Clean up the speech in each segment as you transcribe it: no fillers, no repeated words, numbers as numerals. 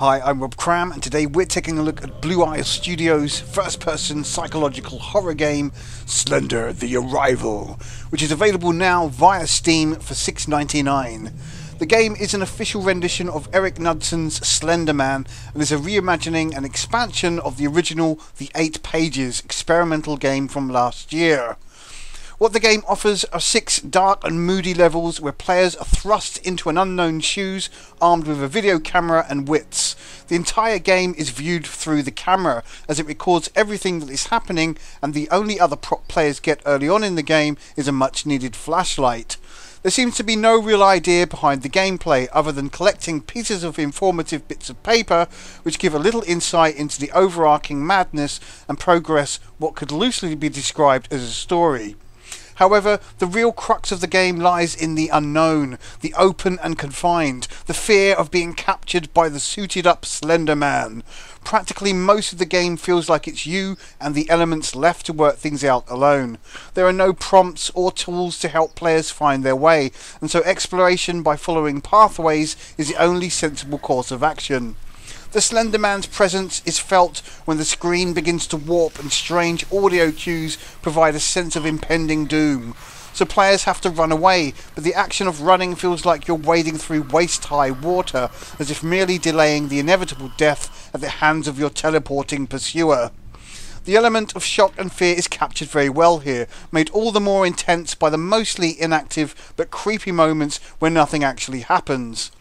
Hi, I'm Rob Cram, and today we're taking a look at Blue Isle Studios' first-person psychological horror game, Slender The Arrival, which is available now via Steam for $6.99. The game is an official rendition of Eric Knudson's Slender Man and is a reimagining and expansion of the original The 8 Pages experimental game from last year. What the game offers are 6 dark and moody levels where players are thrust into an unknown shoes armed with a video camera and wits. The entire game is viewed through the camera as it records everything that is happening, and the only other prop players get early on in the game is a much needed flashlight. There seems to be no real idea behind the gameplay other than collecting pieces of informative bits of paper which give a little insight into the overarching madness and progress what could loosely be described as a story. However, the real crux of the game lies in the unknown, the open and confined, the fear of being captured by the suited up Slender Man. Practically most of the game feels like it's you and the elements left to work things out alone. There are no prompts or tools to help players find their way, and so exploration by following pathways is the only sensible course of action. The Slender Man's presence is felt when the screen begins to warp and strange audio cues provide a sense of impending doom. So players have to run away, but the action of running feels like you're wading through waist-high water, as if merely delaying the inevitable death at the hands of your teleporting pursuer. The element of shock and fear is captured very well here, made all the more intense by the mostly inactive but creepy moments where nothing actually happens.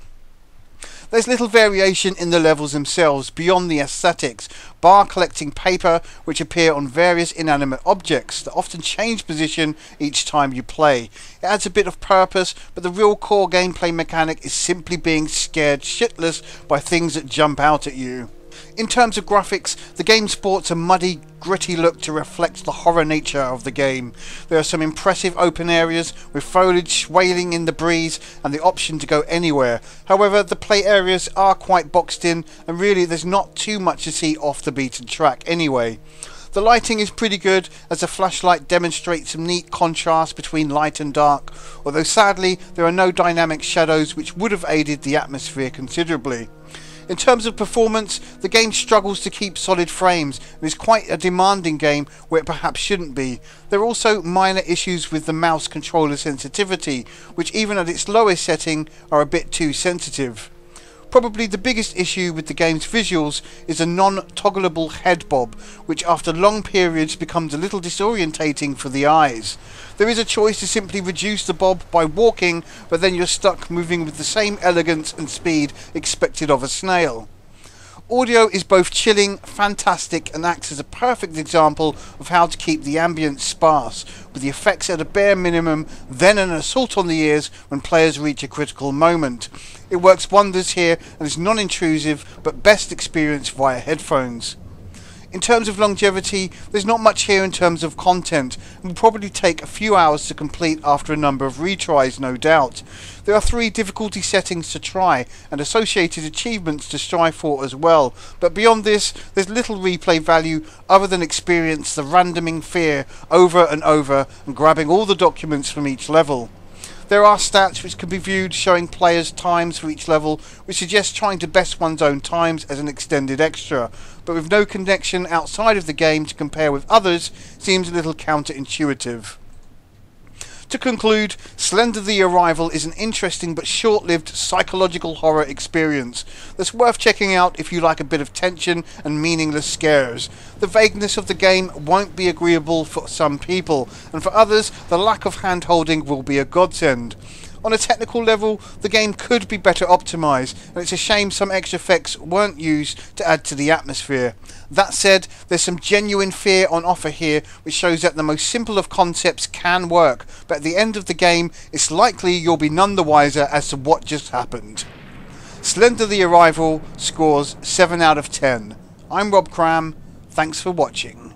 There's little variation in the levels themselves beyond the aesthetics, bar collecting paper which appear on various inanimate objects that often change position each time you play. It adds a bit of purpose, but the real core gameplay mechanic is simply being scared shitless by things that jump out at you. In terms of graphics, the game sports a muddy, gritty look to reflect the horror nature of the game. There are some impressive open areas with foliage swaying in the breeze and the option to go anywhere. However, the play areas are quite boxed in, and really there's not too much to see off the beaten track anyway. The lighting is pretty good, as the flashlight demonstrates some neat contrast between light and dark, although sadly there are no dynamic shadows which would have aided the atmosphere considerably. In terms of performance, the game struggles to keep solid frames and is quite a demanding game where it perhaps shouldn't be. There are also minor issues with the mouse controller sensitivity, which even at its lowest setting are a bit too sensitive. Probably the biggest issue with the game's visuals is a non-toggleable head bob, which after long periods becomes a little disorientating for the eyes. There is a choice to simply reduce the bob by walking, but then you're stuck moving with the same elegance and speed expected of a snail. Audio is both chilling, fantastic, and acts as a perfect example of how to keep the ambience sparse, with the effects at a bare minimum, then an assault on the ears when players reach a critical moment. It works wonders here and is non-intrusive, but best experienced via headphones. In terms of longevity, there's not much here in terms of content, and will probably take a few hours to complete after a number of retries, no doubt. There are 3 difficulty settings to try, and associated achievements to strive for as well, but beyond this, there's little replay value other than experience the randoming fear over and over and grabbing all the documents from each level. There are stats which can be viewed showing players' times for each level, which suggests trying to best one's own times as an extended extra, but with no connection outside of the game to compare with others seems a little counterintuitive. To conclude, Slender The Arrival is an interesting but short-lived psychological horror experience that's worth checking out if you like a bit of tension and meaningless scares. The vagueness of the game won't be agreeable for some people, and for others the lack of hand-holding will be a godsend. On a technical level, the game could be better optimised, and it's a shame some extra effects weren't used to add to the atmosphere. That said, there's some genuine fear on offer here, which shows that the most simple of concepts can work, but at the end of the game, it's likely you'll be none the wiser as to what just happened. Slender The Arrival scores 7 out of 10. I'm Rob Cram, thanks for watching.